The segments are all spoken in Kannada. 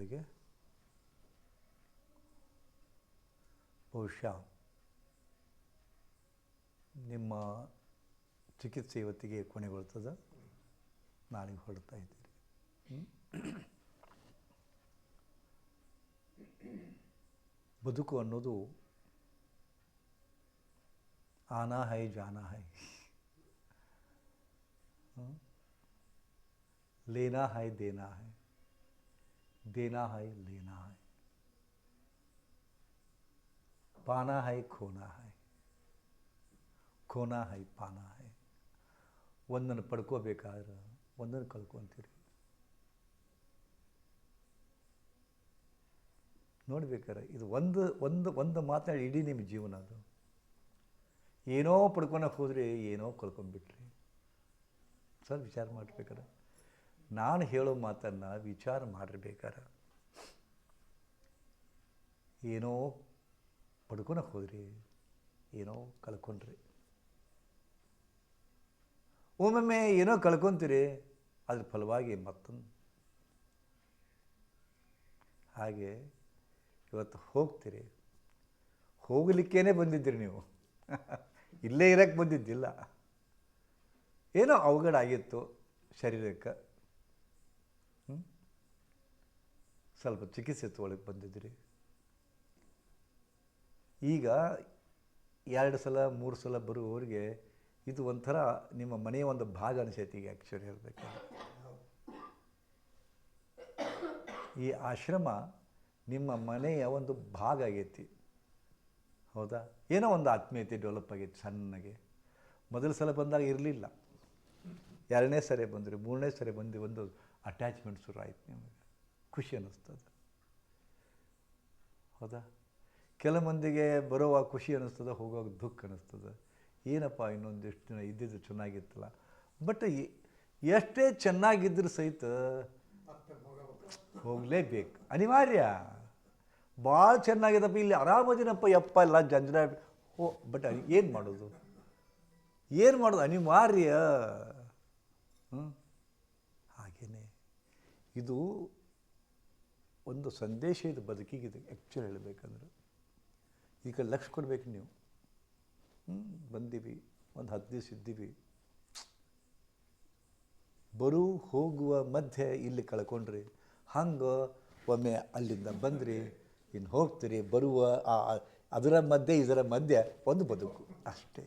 ಇವತ್ತಿಗೆ ಬಹುಶಃ ನಿಮ್ಮ ಚಿಕಿತ್ಸೆ ಇವತ್ತಿಗೆ ಕೊನೆಗೊಳ್ತದೆ, ನಾಳೆಗೆ ಹೊರಡ್ತಾ ಇದ್ದೀರಿ. ಬದುಕು ಅನ್ನೋದು ಆನಾ ಹೈ ಜಾನಾ ಹೈ, लेना है देना है, देना है लेना है, पाना है खोना है, खोना है पाना है. ಒಂದನ್ನು ಪಡ್ಕೋಬೇಕಾದ್ರೆ ಒಂದನ್ನು ಕಳ್ಕೊತೀರಿ. ನೋಡ್ಬೇಕಾರೆ ಇದು ಒಂದು ಒಂದು ಒಂದು ಮಾತನಾಡಿ ಇಡೀ ನಿಮ್ಮ ಜೀವನ. ಅದು ಏನೋ ಪಡ್ಕೊಳಕ್ಕೆ ಹೋದರೆ ಏನೋ ಕಳ್ಕೊಂಡ್ಬಿಟ್ರಿ. ಸರ್ ವಿಚಾರ ಮಾಡಬೇಕಾರೆ, ನಾನು ಹೇಳೋ ಮಾತನ್ನು ವಿಚಾರ ಮಾಡಿರ್ಬೇಕಾರೆ, ಏನೋ ಪಡ್ಕೊಳಕ್ಕೆ ಹೋದ್ರಿ, ಏನೋ ಕಳ್ಕೊಂಡ್ರಿ. ಒಮ್ಮೊಮ್ಮೆ ಏನೋ ಕಳ್ಕೊತೀರಿ, ಅದ್ರ ಫಲವಾಗಿ ಮತ್ತೊಂದು. ಹಾಗೆ ಇವತ್ತು ಹೋಗ್ತೀರಿ, ಹೋಗಲಿಕ್ಕೇ ಬಂದಿದ್ದೀರಿ ನೀವು, ಇಲ್ಲೇ ಇರೋಕ್ಕೆ ಬಂದಿದ್ದಿಲ್ಲ. ಏನೋ ಅವಘಡ ಆಗಿತ್ತು ಶರೀರಕ್ಕೆ, ಸ್ವಲ್ಪ ಚಿಕಿತ್ಸೆ ತೊಗೊಳಕ್ಕೆ ಬಂದಿದ್ದೀರಿ. ಈಗ 2 ಸಲ 3 ಸಲ ಬರುವವರಿಗೆ ಇದು ಒಂಥರ ನಿಮ್ಮ ಮನೆಯ ಒಂದು ಭಾಗ ಅನಿಸೈತಿ. ಈಗ ಆ್ಯಕ್ಚುಲಿ ಹೇಳಬೇಕಾದ್ರೆ ಈ ಆಶ್ರಮ ನಿಮ್ಮ ಮನೆಯ ಒಂದು ಭಾಗ ಆಗೈತಿ. ಹೌದಾ? ಏನೋ ಒಂದು ಆತ್ಮೀಯತೆ ಡೆವಲಪ್ ಆಗೈತಿ ಸಣ್ಣಗೆ. ಮೊದಲ ಸಲ ಬಂದಾಗ ಇರಲಿಲ್ಲ, 2ನೇ ಸರಿ ಬಂದ್ರಿ, 3ನೇ ಸರಿ ಬಂದು ಒಂದು ಅಟ್ಯಾಚ್ಮೆಂಟ್ ಶುರು ಆಯ್ತು. ನಿಮಗೆ ಖುಷಿ ಅನ್ನಿಸ್ತದೆ. ಹೌದಾ? ಕೆಲ ಮಂದಿಗೆ ಬರೋವಾಗ ಖುಷಿ ಅನ್ನಿಸ್ತದೆ, ಹೋಗೋವಾಗ ದುಃಖ ಅನ್ನಿಸ್ತದೆ. ಏನಪ್ಪ ಇನ್ನೊಂದಿಷ್ಟು ದಿನ ಇದ್ದಿದ್ದು ಚೆನ್ನಾಗಿತ್ತಲ್ಲ. ಬಟ್ ಎಷ್ಟೇ ಚೆನ್ನಾಗಿದ್ದರೂ ಸಹಿತ ಹೋಗಲೇಬೇಕು, ಅನಿವಾರ್ಯ. ಭಾಳ ಚೆನ್ನಾಗಿದಪ್ಪ, ಇಲ್ಲಿ ಆರಾಮದಿನಪ್ಪ, ಯಪ್ಪ ಎಲ್ಲ ಜಂಜರ ಬಟ್ ಏನು ಮಾಡೋದು, ಏನು ಮಾಡೋದು, ಅನಿವಾರ್ಯ. ಹಾಗೇನೆ ಇದು ಒಂದು ಸಂದೇಶ ಇದು ಬದುಕಿಗಿದೆ. ಆ್ಯಕ್ಚುಲಿ ಹೇಳಬೇಕಂದ್ರೆ ಈಗ ಲಕ್ಷ ಕೊಡ್ಬೇಕು ನೀವು. ಬಂದೀವಿ, ಒಂದು 10 ದಿವಸ ಇದ್ದೀವಿ, ಬರು ಹೋಗುವ ಮಧ್ಯೆ ಇಲ್ಲಿ ಕಳ್ಕೊಂಡ್ರಿ. ಹಂಗೆ ಒಮ್ಮೆ ಅಲ್ಲಿಂದ ಬಂದ್ರಿ, ಇನ್ನು ಹೋಗ್ತೀರಿ, ಬರುವ ಅದರ ಮಧ್ಯೆ ಇದರ ಮಧ್ಯೆ ಒಂದು ಬದುಕು ಅಷ್ಟೇ.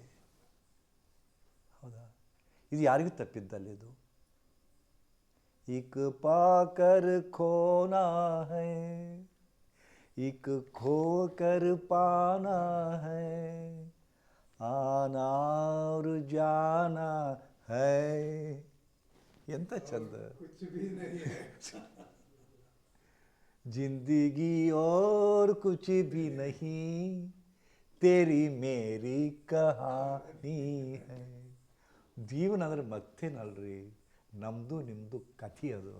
ಹೌದಾ? ಇದು ಯಾರಿಗೂ ತಪ್ಪಿದ್ದಲ್ಲ. ಇದು एक पाकर खोना है, एक खोकर पाना है, आना और जाना है. ಎಂತ ಚಂದ. जिंदगी और कुछ भी नहीं, तेरी मेरी कहानी है. ಜೀವನ ಅಂದ್ರೆ ಮತ್ತೇನಲ್ರಿ, ನಮ್ಮದು ನಿಮ್ಮದು ಕಥೆ. ಅದು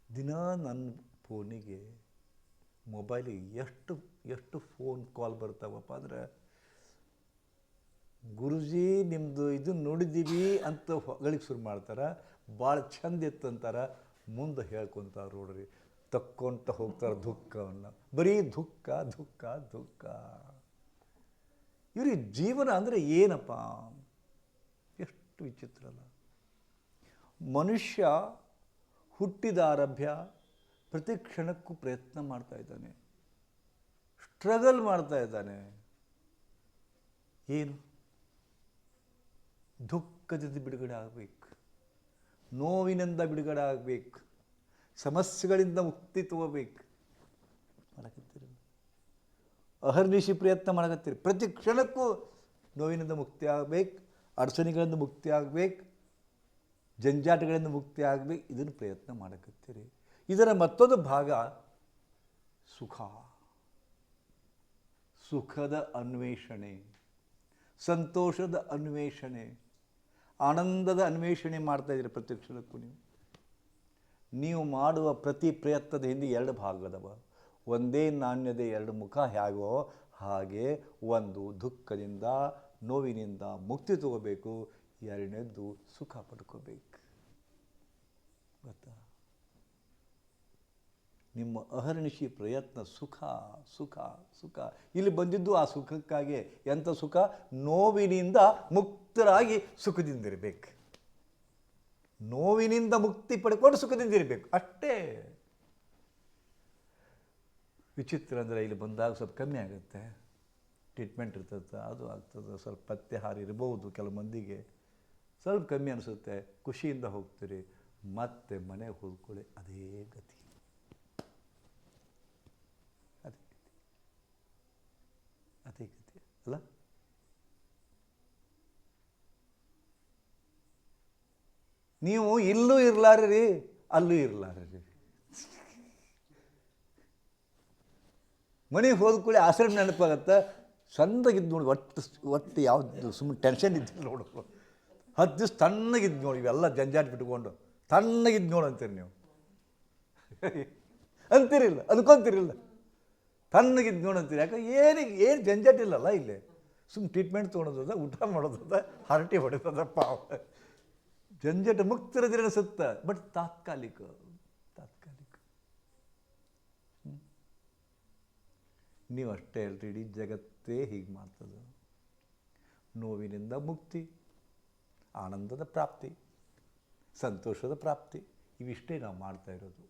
ದಿನ ನನ್ನ ಫೋನಿಗೆ ಮೊಬೈಲಿಗೆ ಎಷ್ಟು ಫೋನ್ ಕಾಲ್ ಬರ್ತಾವಪ್ಪ ಅಂದ್ರೆ, ಗುರುಜಿ ನಿಮ್ಮದು ಇದನ್ನು ನೋಡಿದ್ದೀವಿ ಅಂತ ಹೊಗಳಿಗೆ ಶುರು ಮಾಡ್ತಾರೆ. ಭಾಳ ಚಂದ ಇತ್ತು ಅಂತಾರೆ, ಮುಂದೆ ಹೇಳ್ಕೊತಾರೆ ನೋಡ್ರಿ, ತಕ್ಕೊಂತ ಹೋಗ್ತಾರೆ ದುಃಖವನ್ನು. ಬರೀ ದುಃಖ ದುಃಖ ದುಃಖ. ಇವ್ರಿಗೆ ಜೀವನ ಅಂದರೆ ಏನಪ್ಪ, ಎಷ್ಟು ವಿಚಿತ್ರ ಅಲ್ಲ. ಮನುಷ್ಯ ಹುಟ್ಟಿದ ಆರಭ್ಯ ಪ್ರತಿ ಕ್ಷಣಕ್ಕೂ ಪ್ರಯತ್ನ ಮಾಡ್ತಾ ಇದ್ದಾನೆ, ಸ್ಟ್ರಗಲ್ ಮಾಡ್ತಾ ಇದ್ದಾನೆ. ಏನು? ದುಃಖದಿಂದ ಬಿಡುಗಡೆ ಆಗಬೇಕು, ನೋವಿನಿಂದ ಬಿಡುಗಡೆ ಆಗಬೇಕು, ಸಮಸ್ಯೆಗಳಿಂದ ಮುಕ್ತಿ ತಗೋಬೇಕು. ಮಾಡಕತ್ತೀರಿ, ಅಹರ್ನಿಶಿ ಪ್ರಯತ್ನ ಮಾಡಕತ್ತೀರಿ. ಪ್ರತಿ ಕ್ಷಣಕ್ಕೂ ನೋವಿನಿಂದ ಮುಕ್ತಿ ಆಗಬೇಕು, ಅಡಚಣೆಗಳಿಂದ ಮುಕ್ತಿ ಆಗಬೇಕು, ಜಂಜಾಟಗಳಿಂದ ಮುಕ್ತಿ ಆಗಬೇಕು. ಇದನ್ನು ಪ್ರಯತ್ನ ಮಾಡಕತ್ತೀರಿ. ಇದರ ಮತ್ತೊಂದು ಭಾಗ ಸುಖ, ಸುಖದ ಅನ್ವೇಷಣೆ, ಸಂತೋಷದ ಅನ್ವೇಷಣೆ, ಆನಂದದ ಅನ್ವೇಷಣೆ ಮಾಡ್ತಾ ಇದ್ದೀರಿ ಪ್ರತಿ ಕ್ಷಣಕ್ಕೂ. ನೀವು ಮಾಡುವ ಪ್ರತಿ ಪ್ರಯತ್ನದ ಹಿಂದೆ 2 ಭಾಗ ಅದಾವ. ಒಂದೇ ನಾಣ್ಯದ 2 ಮುಖ ಹೇಗೋ ಹಾಗೆ, ಒಂದು ದುಃಖದಿಂದ ನೋವಿನಿಂದ ಮುಕ್ತಿ ತಗೋಬೇಕು, 2ನೇದ್ದು ಸುಖ ಪಡ್ಕೋಬೇಕು. ಗೊತ್ತಾ? ನಿಮ್ಮ ಅಹರ್ನಿಶಿ ಪ್ರಯತ್ನ ಸುಖ ಸುಖ ಸುಖ. ಇಲ್ಲಿ ಬಂದಿದ್ದು ಆ ಸುಖಕ್ಕಾಗಿ. ಎಂಥ ಸುಖ? ನೋವಿನಿಂದ ಮುಕ್ತರಾಗಿ ಸುಖದಿಂದಿರಬೇಕು. ನೋವಿನಿಂದ ಮುಕ್ತಿ ಪಡ್ಕೊಂಡು ಸುಖದಿಂದಿರಬೇಕು ಅಷ್ಟೇ. ವಿಚಿತ್ರ ಅಂದರೆ ಇಲ್ಲಿ ಬಂದಾಗ ಸ್ವಲ್ಪ ಕಮ್ಮಿ ಆಗುತ್ತೆ, ಟ್ರೀಟ್ಮೆಂಟ್ ಇರ್ತದೆ, ಅದು ಆಗ್ತದೆ, ಸ್ವಲ್ಪ ಪತ್ತೆ ಹಾರಿ ಇರ್ಬೋದು ಕೆಲವು ಮಂದಿಗೆ, ಸ್ವಲ್ಪ ಕಮ್ಮಿ ಅನಿಸುತ್ತೆ, ಖುಷಿಯಿಂದ ಹೋಗ್ತೀರಿ, ಮತ್ತೆ ಮನೆಗೆ ಹೋದ್ಕೊಳ್ಳಿ ಅದೇ ಗತಿ. ಅದೇ ಗತಿ ಅಲ್ಲ? ನೀವು ಇಲ್ಲೂ ಇರಲಾರ್ರಿ, ಅಲ್ಲೂ ಇರಲಾರ್ರಿ. ಮನೆಗೆ ಹೋದ್ಕೊಳ್ಳಿ ಆಶ್ರಮ ನೆನಪಾಗತ್ತೆ. ಚಂದಾಗಿದ್ದು ನೋಡಿ, ಒಟ್ಟು ಯಾವುದು ಸುಮ್ಮನೆ ಟೆನ್ಷನ್ ಇದ್ದಿಲ್ಲ ನೋಡು. 10 ದಿವಸ ತಣ್ಣಗಿದ್ದು ನೋಡಿ, ಇವೆಲ್ಲ ಜಂಜಾಟ ಬಿಟ್ಕೊಂಡು ತಣ್ಣಗಿದ್ದು ನೋಡು ಅಂತೀರಿ ನೀವು. ಅಂತೀರಿಲ್ಲ, ಅನ್ಕೊಂತೀರಿಲ್ಲ, ತಣ್ಣಗಿದ್ದು ನೋಡು ಅಂತೀರಿ. ಯಾಕೆ? ಏನು ಜಂಜಾಟ ಇಲ್ಲಲ್ಲ ಇಲ್ಲಿ. ಸುಮ್ಮನೆ ಟ್ರೀಟ್ಮೆಂಟ್ ತೊಗೊಳೋದದ, ಊಟ ಮಾಡೋದದ, ಹರಟಿ ಹೊಡೆದದ, ಪಾವ ಜಂಜಾಟ ಮುಕ್ತರದಿರ ಅನಿಸುತ್ತೆ. ಬಟ್ ತಾತ್ಕಾಲಿಕ. ನೀವು ಅಷ್ಟೇ ಅಲ್ರಿ, ಇಡೀ ಜಗತ್ತೇ ಹೀಗೆ ಮಾಡ್ತದೆ. ನೋವಿನಿಂದ ಮುಕ್ತಿ, ಆನಂದದ ಪ್ರಾಪ್ತಿ, ಸಂತೋಷದ ಪ್ರಾಪ್ತಿ, ಇವಿಷ್ಟೇ ನಾವು ಮಾಡ್ತಾ ಇರೋದು.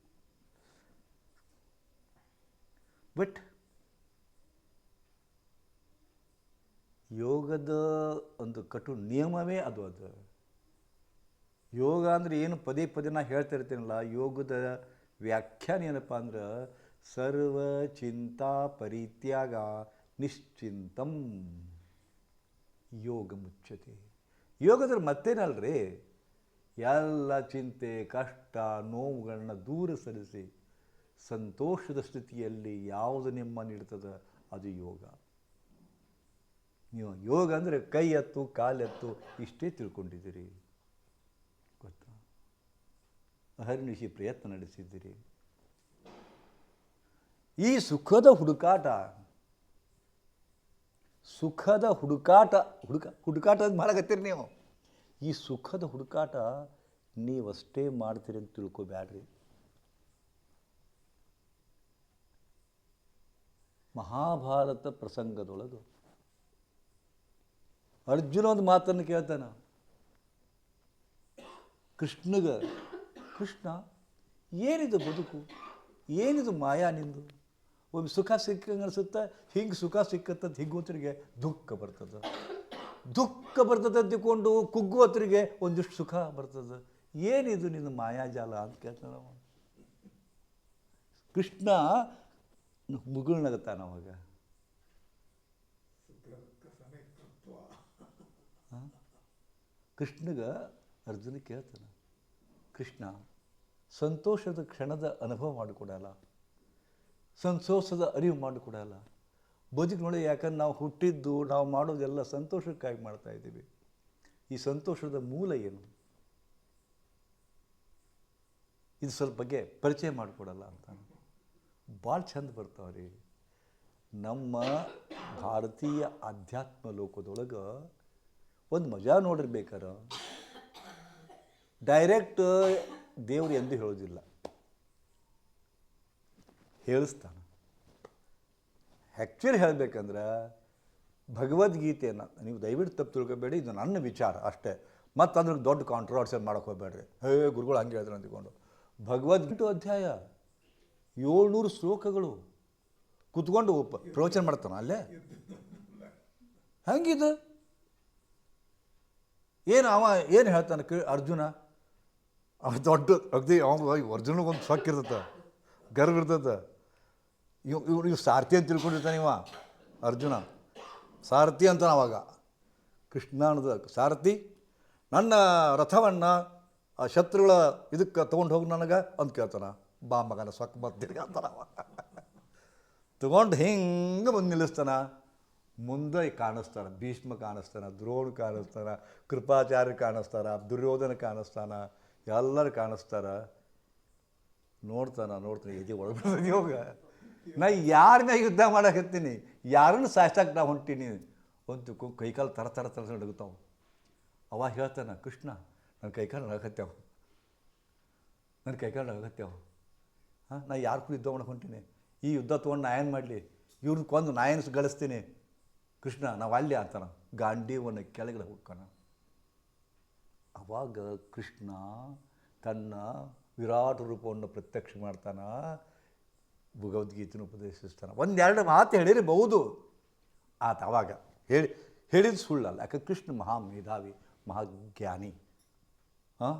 ಬಟ್ ಯೋಗದ ಒಂದು ಕಟು ನಿಯಮವೇ ಅದು. ಯೋಗ ಅಂದರೆ ಏನು? ಪದೇ ಪದೇ ನಾ ಹೇಳ್ತಾ ಇರ್ತೀನಲ್ಲ, ಯೋಗದ ವ್ಯಾಖ್ಯಾನ ಏನಪ್ಪ ಅಂದ್ರೆ ಸರ್ವ ಚಿಂತಾ ಪರಿತ್ಯಾಗ ನಿಶ್ಚಿಂತಂ ಯೋಗ ಮುಚ್ಚತೆ. ಯೋಗದಲ್ಲಿ ಮತ್ತೇನಲ್ರಿ, ಎಲ್ಲ ಚಿಂತೆ ಕಷ್ಟ ನೋವುಗಳನ್ನ ದೂರ ಸರಿಸಿ ಸಂತೋಷದ ಸ್ಥಿತಿಯಲ್ಲಿ ಯಾವುದು ನಿಮ್ಮ ನೀಡ್ತದೆ ಅದು ಯೋಗ. ನೀವು ಯೋಗ ಅಂದರೆ ಕೈ ಎತ್ತು ಕಾಲೆತ್ತು ಇಷ್ಟೇ ತಿಳ್ಕೊಂಡಿದ್ದೀರಿ, ಗೊತ್ತಾ? ಅಹರ್ನಿಶಿ ಪ್ರಯತ್ನ ನಡೆಸಿದ್ದೀರಿ. ಈ ಸುಖದ ಹುಡುಕಾಟ ಅಂತ ಮಾಡಕತ್ತೀರಿ ನೀವು. ಈ ಸುಖದ ಹುಡುಕಾಟ ನೀವಷ್ಟೇ ಮಾಡ್ತೀರಿ ಅಂತ ತಿಳ್ಕೊಬ್ಯಾಡ್ರಿ. ಮಹಾಭಾರತ ಪ್ರಸಂಗದೊಳಗೆ ಅರ್ಜುನ ಒಂದು ಮಾತನ್ನು ಕೇಳ್ತಾನ ಕೃಷ್ಣಗೆ, ಕೃಷ್ಣ ಏನಿದು ಬದುಕು, ಏನಿದು ಮಾಯಾ ನಿಂದು? ಒಮ್ಮೆ ಸುಖ ಸಿಕ್ಕಂಗೆ ಅನಿಸುತ್ತೆ, ಹಿಂಗೆ ಸುಖ ಸಿಕ್ಕತ್ತಂತ ಹಿಗ್ಗುವತ್ತರಿಗೆ ದುಃಖ ಬರ್ತದೆ, ದುಃಖ ಬರ್ತದೆ ಅಂತಿಕೊಂಡು ಕುಗ್ಗುವತ್ತರಿಗೆ ಒಂದಿಷ್ಟು ಸುಖ ಬರ್ತದೆ. ಏನಿದು ನಿನ್ನ ಮಾಯಾಜಾಲ ಅಂತ ಕೇಳ್ತಾನ ಕೃಷ್ಣ. ಮುಗುಳ್ನಗತ್ತಾನ ಅವಾಗ. ಕೃಷ್ಣಗೆ ಅರ್ಜುನ ಕೇಳ್ತಾನೆ, ಕೃಷ್ಣ ಸಂತೋಷದ ಕ್ಷಣದ ಅನುಭವ ಮಾಡಿಕೊಡಲ್ಲ, ಸಂತೋಷದ ಅರಿವು ಮಾಡಿಕೊಡಲ್ಲ. ಬದುಕು ನೋಡಿ, ಯಾಕಂದ್ರೆ ನಾವು ಹುಟ್ಟಿದ್ದು ನಾವು ಮಾಡೋದೆಲ್ಲ ಸಂತೋಷಕ್ಕಾಗಿ ಮಾಡ್ತಾ ಇದ್ದೀವಿ. ಈ ಸಂತೋಷದ ಮೂಲ ಏನು? ಇದು ಸ್ವಲ್ಪ ಬಗ್ಗೆ ಪರಿಚಯ ಮಾಡಿಕೊಡಲ್ಲ ಅಂತ. ಭಾಳ ಚಂದ ಬರ್ತಾವ್ರಿ. ನಮ್ಮ ಭಾರತೀಯ ಆಧ್ಯಾತ್ಮ ಲೋಕದೊಳಗೆ ಒಂದು ಮಜಾ ನೋಡಿರ್ಬೇಕಾರ, ಡೈರೆಕ್ಟ್ ದೇವರು ಎಂದೂ ಹೇಳೋದಿಲ್ಲ, ಹೇಳಿಸ್ತಾನೆ. ಆ್ಯಕ್ಚುಲಿ ಹೇಳಬೇಕಂದ್ರೆ ಭಗವದ್ಗೀತೆಯನ್ನು ನೀವು ದಯವಿಟ್ಟು ತಪ್ಪು ತಿಳ್ಕೊಬೇಡಿ, ಇದು ನನ್ನ ವಿಚಾರ ಅಷ್ಟೇ. ಮತ್ತು ಅದ್ರಿಗೆ ದೊಡ್ಡ ಕಾಂಟ್ರವರ್ಸಿ ಮಾಡೋಕೆ ಹೋಗ್ಬೇಡ್ರಿ, ಗುರುಗಳು ಹಂಗೆ ಹೇಳಿದ್ರು ಅಂದ್ಕೊಂಡು. ಭಗವದ್ಗೀತೆ ಅಧ್ಯಾಯ 700 ಶ್ಲೋಕಗಳು ಕುತ್ಕೊಂಡು ಪ್ರವಚನ ಮಾಡ್ತಾನೆ ಅಲ್ಲೇ. ಹಂಗಿದು ಏನು ಅವ ಏನು ಹೇಳ್ತಾನೆ ಅರ್ಜುನ? ಅವ ದೊಡ್ಡ ಅಗದಿ ಅರ್ಜುನಿಗೊಂದು ಸೊಕ್ಕ ಇರ್ತದೆ, ಗರ್ವ ಇರ್ತದೆ. ಇವ್ ಸಾರಥಿ ಅಂತ ತಿಳ್ಕೊಂಡಿರ್ತಾನೆ ಇವ ಅರ್ಜುನ. ಸಾರಥಿ ಅಂತಾನೆ ಅವಾಗ. ಕೃಷ್ಣ ಅನ್ನೋದು ಸಾರಥಿ, ನನ್ನ ರಥವನ್ನು ಆ ಶತ್ರುಗಳ ಇದಕ್ಕೆ ತೊಗೊಂಡು ಹೋಗಿ ನನಗೆ ಅಂತ ಕೇಳ್ತಾನ. ಬಾ ಮಗನ ಸೊಕ್ಕ ಬರ್ತಿರ್ಗ ಅಂತಾನ ಅವ. ತೊಗೊಂಡು ಹಿಂಗೆ ಬಂದು ನಿಲ್ಲಿಸ್ತಾನ. ಮುಂದೆ ಕಾಣಿಸ್ತಾನೆ ಭೀಷ್ಮ ಕಾಣಿಸ್ತಾನೆ, ದ್ರೋಣ ಕಾಣಿಸ್ತಾನೆ, ಕೃಪಾಚಾರ್ಯ ಕಾಣಿಸ್ತಾರ, ದುರ್ಯೋಧನ ಕಾಣಿಸ್ತಾನ, ಎಲ್ಲರೂ ಕಾಣಿಸ್ತಾರ. ನೋಡ್ತಾನೆ ಇದು ಒಳಬಿಡ್ತದೆ ಯೋಗ. ನಾ ಯಾರ ಮ್ಯಾಗ ಯುದ್ಧ ಮಾಡಕತ್ತೀನಿ, ಯಾರನ್ನು ಸಾಯ್ಸಕ್ಕೆ ನಾ ಹೊಂಟೀನಿ ಒಂದು ಕೈಕಾಲು ತರ ತರ ತರ ನಡುಗುತ್ತಾವೆ. ಅವ ಹೇಳ್ತಾನೆ, ಕೃಷ್ಣ ನನ್ನ ಕೈಕಾಲು ನಡಕತ್ತೇವ. ನನ್ನ ಕೈಕಾಲು ಆಗತ್ತೇವ. ಹಾಂ, ನಾ ಯಾರು ಕೂಡ ಯುದ್ಧ ಮಾಡಕ್ಕೆ ಹೊಂಟೀನಿ, ಈ ಯುದ್ಧ ತೊಗೊಂಡು ನಾ ಏನು ಮಾಡಲಿ, ಇವ್ರನ್ನ ಕೊಂದು ನಾ ಏನು ಗಳಿಸ್ತೀನಿ. ಕೃಷ್ಣ ನಾವು ಅಲ್ಲಿ ಅಂತಾನ, ಗಾಂಡೀವನ ಕೆಳಗಡೆ ಹೋಗ್ತಾನ. ಆವಾಗ ಕೃಷ್ಣ ತನ್ನ ವಿರಾಟ ರೂಪವನ್ನು ಪ್ರತ್ಯಕ್ಷ ಮಾಡ್ತಾನೆ, ಭಗವದ್ಗೀತೆಯನ್ನು ಉಪದೇಶಿಸ್ತಾನೆ. ಒಂದೆರಡು ಮಾತು ಹೇಳಿರಬಹುದು ಆತ ಅವಾಗ ಹೇಳಿದ ಸುಳ್ಳಲ್ಲ. ಯಾಕೆ ಕೃಷ್ಣ ಮಹಾಮೇಧಾವಿ, ಮಹಾಜ್ಞಾನಿ. ಹಾಂ,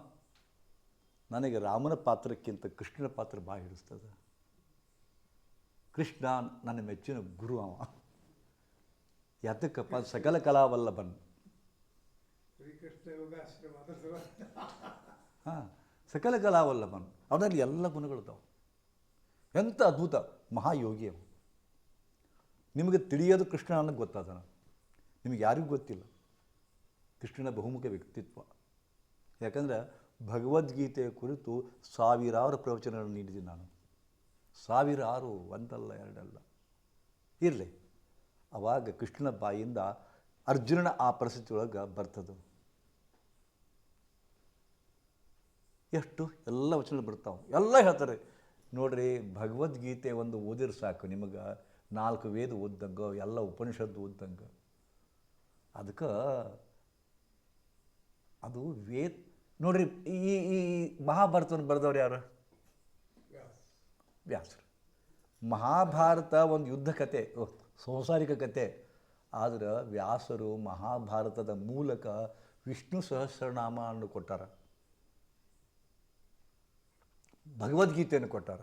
ನನಗೆ ರಾಮನ ಪಾತ್ರಕ್ಕಿಂತ ಕೃಷ್ಣನ ಪಾತ್ರ ಭಾಳ ಹಿಡಿಸ್ತದೆ. ಕೃಷ್ಣ ನನ್ನ ಮೆಚ್ಚಿನ ಗುರು. ಅವ ಯಾತಕ್ಕಪ್ಪ, ಸಕಲ ಕಲಾವಲ್ಲಭನ್. ಹಾಂ, ಸಕಲ ಕಲಾವಲ್ಲಭನ್, ಅವನಲ್ಲಿ ಎಲ್ಲ ಗುಣಗಳಿದ್ದಾವೆ. ಎಂಥ ಅದ್ಭುತ ಮಹಾಯೋಗಿ ಅವ. ನಿಮಗೆ ತಿಳಿಯೋದು ಕೃಷ್ಣ ಅನ್ನೋದು ಗೊತ್ತಾದನ, ನಿಮಗೆ ಯಾರಿಗೂ ಗೊತ್ತಿಲ್ಲ ಕೃಷ್ಣನ ಬಹುಮುಖ ವ್ಯಕ್ತಿತ್ವ. ಯಾಕಂದರೆ ಭಗವದ್ಗೀತೆಯ ಕುರಿತು ಸಾವಿರಾರು ಪ್ರವಚನಗಳನ್ನು ನೀಡಿದ್ದೀನಿ ನಾನು, ಸಾವಿರಾರು, ಒಂದಲ್ಲ ಎರಡಲ್ಲ. ಇರಲಿ, ಆವಾಗ ಕೃಷ್ಣನ ಬಾಯಿಂದ ಅರ್ಜುನನ ಆ ಪರಿಸ್ಥಿತಿ ಒಳಗೆ ಬರ್ತದೆ. ಎಷ್ಟು ಎಲ್ಲ ವಚನಗಳು ಬರ್ತಾವೆ, ಎಲ್ಲ ಹೇಳ್ತಾರೆ ನೋಡ್ರಿ. ಭಗವದ್ಗೀತೆ ಒಂದು ಓದಿದ್ರೆ ಸಾಕು, ನಿಮಗೆ 4 ವೇದ ಓದ್ದಂಗೆ, ಎಲ್ಲ ಉಪನಿಷತ್ತು ಓದ್ದಂಗೆ. ಅದಕ್ಕೆ ಅದು ವೇದ ನೋಡ್ರಿ. ಈ ಮಹಾಭಾರತವನ್ನು ಬರೆದವ್ರು ಯಾರು? ವ್ಯಾಸರು. ಮಹಾಭಾರತ ಒಂದು ಯುದ್ಧ ಕತೆ, ಸಂಸಾರಿಕ ಕತೆ. ಆದರೆ ವ್ಯಾಸರು ಮಹಾಭಾರತದ ಮೂಲಕ ವಿಷ್ಣು ಸಹಸ್ರನಾಮ ಅನ್ನು ಕೊಟ್ಟಾರ, ಭಗವದ್ಗೀತೆಯನ್ನು ಕೊಟ್ಟಾರ.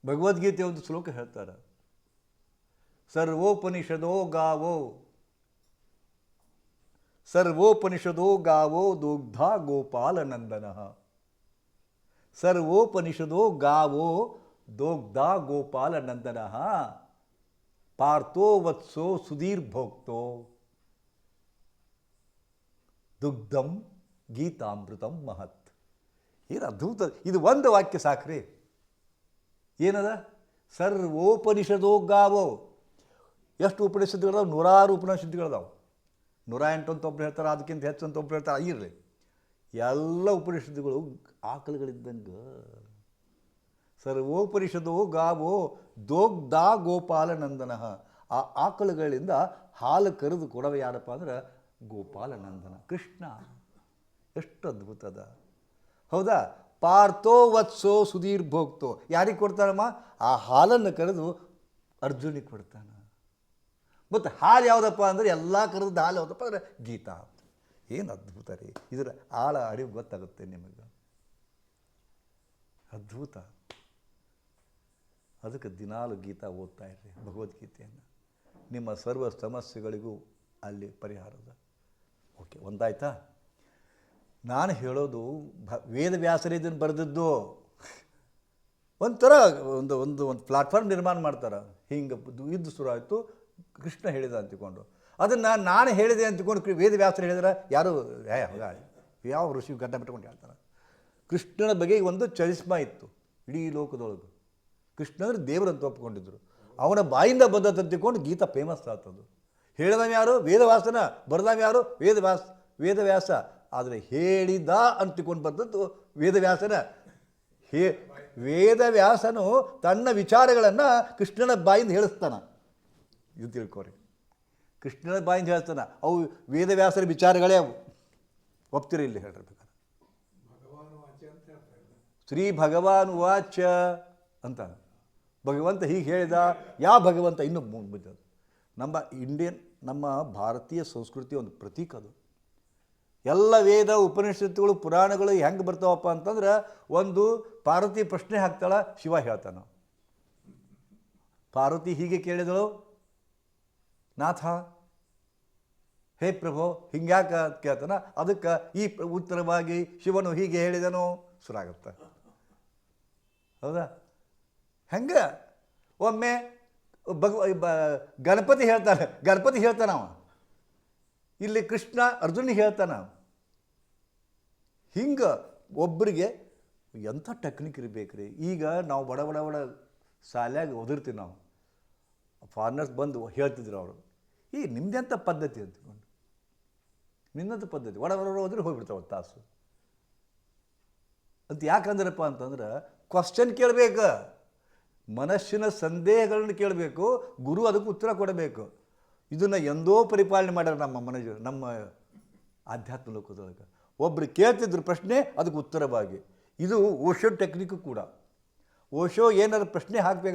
ಭಗವದ್ಗೀತೆ ಒಂದು ಶ್ಲೋಕ ಹೇಳ್ತಾರೆ, ಸರ್ವೋಪನಿಷದೋ ಗಾವೋ, ಸರ್ವೋಪನಿಷದೋ ಗಾವೋ ದುಗ್ಧ ಗೋಪಾಲನಂದನ. ಸರ್ವೋಪನಿಷದೋ ಗಾವೋ ದೋಗ್ಧ ಗೋಪಾಲನಂದನ ಪಾರ್ಥೋ ವತ್ಸೋ ಸುಧೀರ್ಭೋಕ್ತೋ ದುಗ್ಧಂ ಗೀತಾಮೃತಂ ಮಹತ್. ಏನು ಅದ್ಭುತ! ಇದು ಒಂದು ವಾಕ್ಯ ಸಾಕ್ರಿ. ಏನದ? ಸರ್ವೋಪನಿಷದೋ ಗಾವೋ. ಎಷ್ಟು ಉಪನಿಷತ್ತುಗಳದಾವೆ? 106 ಉಪನಿಷತ್ತುಗಳದಾವೆ. 108 ಅಂತ ಒಬ್ರು ಹೇಳ್ತಾರೆ, ಅದಕ್ಕಿಂತ ಹೆಚ್ಚು ಅಂತ ಒಬ್ರು ಹೇಳ್ತಾರೆ. ಇರಲಿ, ಎಲ್ಲ ಉಪನಿಷತ್ತುಗಳು ಆಕಳುಗಳಿದ್ದಂಗೆ. ಸರ್ವೋಪನಿಷದೋ ಗಾವೋ ದೋಗ್ಧ ಗೋಪಾಲನಂದನ. ಆ ಆಕಳುಗಳಿಂದ ಹಾಲು ಕರೆದು ಕೊಡವ ಯಾರಪ್ಪ ಅಂದ್ರೆ ಗೋಪಾಲನಂದನ, ಕೃಷ್ಣ. ಎಷ್ಟು ಅದ್ಭುತದ, ಹೌದಾ? ಪಾರ್ಥೋ ವತ್ಸೋ ಸುಧೀರ್ಭೋಕ್ತೋ. ಯಾರಿಗೆ ಕೊಡ್ತಾನಮ್ಮ? ಆ ಹಾಲನ್ನು ಕರೆದು ಅರ್ಜುನಿಗೆ ಕೊಡ್ತಾನೆ. ಮತ್ತು ಹಾಲು ಯಾವುದಪ್ಪ ಅಂದರೆ ಎಲ್ಲ ಕರೆದು ಹಾಲು ಯಾವುದಪ್ಪ ಅಂದರೆ ಗೀತಾ. ಏನು ಅದ್ಭುತ ರೀ! ಇದರ ಆಳ ಅರಿವು ಗೊತ್ತಾಗುತ್ತೆ ನಿಮಗೆ. ಅದ್ಭುತ. ಅದಕ್ಕೆ ದಿನಾಲು ಗೀತಾ ಓದ್ತಾ ಇರ್ರಿ, ಭಗವದ್ಗೀತೆಯನ್ನು. ನಿಮ್ಮ ಸರ್ವ ಸಮಸ್ಯೆಗಳಿಗೂ ಅಲ್ಲಿ ಪರಿಹಾರದ. ಓಕೆ, ಒಂದಾಯ್ತಾ? ನಾನು ಹೇಳೋದು ವೇದವ್ಯಾಸರೇ ಇದನ್ನು ಬರೆದದ್ದು. ಒಂಥರ ಒಂದು ಒಂದು ಒಂದು ಪ್ಲಾಟ್ಫಾರ್ಮ್ ನಿರ್ಮಾಣ ಮಾಡ್ತಾರೆ. ಹಿಂಗೆ ಯುದ್ಧ ಶುರು ಆಯಿತು, ಕೃಷ್ಣ ಹೇಳಿದ ಅಂತಿಕೊಂಡು ಅದನ್ನು ನಾನು ಹೇಳಿದೆ ಅಂತಿಕೊಂಡು ವೇದವ್ಯಾಸರು ಹೇಳಿದ್ರೆ ಯಾರು ಯಾವ ಋಷಿ ಗಡ್ಡ ಬಿಟ್ಕೊಂಡು ಹೇಳ್ತಾರೆ. ಕೃಷ್ಣನ ಬಗ್ಗೆ ಒಂದು ಚರಿಸ್ಮಾ ಇತ್ತು ಇಡೀ ಲೋಕದೊಳಗೆ. ಕೃಷ್ಣ ಅಂದರೆ ದೇವರಂತ ಒಪ್ಕೊಂಡಿದ್ರು. ಅವನ ಬಾಯಿಂದ ಬಂದಂತಿಕೊಂಡು ಗೀತಾ ಫೇಮಸ್ ಆಗ್ತದ್ದು. ಹೇಳಿದವ ಯಾರು? ವೇದವ್ಯಾಸನ. ಬರೆದವ ಯಾರು? ವೇದವ್ಯಾಸ. ಆದರೆ ಹೇಳಿದ ಅಂತಿಕೊಂಡು ಬಂದದ್ದು ವೇದವ್ಯಾಸನ. ವೇದವ್ಯಾಸನು ತನ್ನ ವಿಚಾರಗಳನ್ನು ಕೃಷ್ಣನ ಬಾಯಿಂದ ಹೇಳಿಸ್ತಾನೆ. ಇದು ತಿಳ್ಕೊರಿ, ಕೃಷ್ಣನ ಬಾಯಿಂದ ಹೇಳ್ತಾನೆ. ಅವು ವೇದವ್ಯಾಸರ ವಿಚಾರಗಳೇ ಅವು. ಒಪ್ತಿರಿ? ಇಲ್ಲಿ ಹೇಳಿರ್ಬೇಕಾದ್ರೆ ಶ್ರೀ ಭಗವಾನ್ ವಾಚ ಅಂತ ಭಗವಂತ ಹೀಗೆ ಹೇಳಿದ. ಯಾವ ಭಗವಂತ? ಇನ್ನೂ ಮುಂದೆ ನಮ್ಮ ನಮ್ಮ ಭಾರತೀಯ ಸಂಸ್ಕೃತಿಯ ಒಂದು ಪ್ರತೀಕ ಅದು. ಎಲ್ಲ ವೇದ ಉಪನಿಷತ್ತುಗಳು ಪುರಾಣಗಳು ಹೆಂಗೆ ಬರ್ತಾವಪ್ಪ ಅಂತಂದ್ರೆ, ಒಂದು ಪಾರ್ವತಿ ಪ್ರಶ್ನೆ ಹಾಕ್ತಾಳ, ಶಿವ ಹೇಳ್ತಾನ. ಪಾರ್ವತಿ ಹೀಗೆ ಕೇಳಿದಳು, ನಾಥ ಹೇ ಪ್ರಭು ಹಿಂಗ್ಯಾಕೆ ಕೇಳ್ತಾನ. ಅದಕ್ಕೆ ಈ ಉತ್ತರವಾಗಿ ಶಿವನು ಹೀಗೆ ಹೇಳಿದನು ಶುರುವಾಗುತ್ತೆ. ಹೌದಾ? ಹೆಂಗೆ ಒಮ್ಮೆ ಗಣಪತಿ ಹೇಳ್ತಾನ ಅವ, ಇಲ್ಲಿ ಕೃಷ್ಣ ಅರ್ಜುನಿಗೆ ಹೇಳ್ತಾನ. ಹಿಂಗೆ ಒಬ್ಬರಿಗೆ ಎಂಥ ಟೆಕ್ನಿಕ್ ಇರಬೇಕ್ರಿ. ಈಗ ನಾವು ಬಡ ಶಾಲ್ಯಾಗ ಓದಿರ್ತೀವಿ ನಾವು. ಫಾರಿನರ್ಸ್ ಬಂದು ಹೇಳ್ತಿದ್ರು ಅವರು, ಈ ನಿಮ್ದೆಂಥ ಪದ್ಧತಿ ಅಂದ್ಕೊಂಡು. ನಿನ್ನಂಥ ಪದ್ಧತಿ ಹೋದ್ರೆ ಹೋಗ್ಬಿಡ್ತಾವೆ ಒಂದು ತಾಸು. ಅಂತ ಯಾಕಂದ್ರಪ್ಪ ಅಂತಂದ್ರೆ ಕ್ವಶನ್ ಕೇಳಬೇಕು, ಮನಸ್ಸಿನ ಸಂದೇಹಗಳನ್ನು ಕೇಳಬೇಕು, ಗುರು ಅದಕ್ಕೆ ಉತ್ತರ ಕೊಡಬೇಕು. ಇದನ್ನು ಎಂದೋ ಪರಿಪಾಲನೆ ಮಾಡ್ಯಾರ ನಮ್ಮ ಆಧ್ಯಾತ್ಮ ಲೋಕದೊಳಗೆ. ಒಬ್ರು ಕೇಳ್ತಿದ್ರು ಪ್ರಶ್ನೆ, ಅದಕ್ಕೆ ಉತ್ತರವಾಗಿ. ಇದು ಓಶೋ ಟೆಕ್ನಿಕ್ಕು ಕೂಡ. ಓಶೋ ಏನಾದ್ರು ಪ್ರಶ್ನೆ ಹಾಕಬೇಕು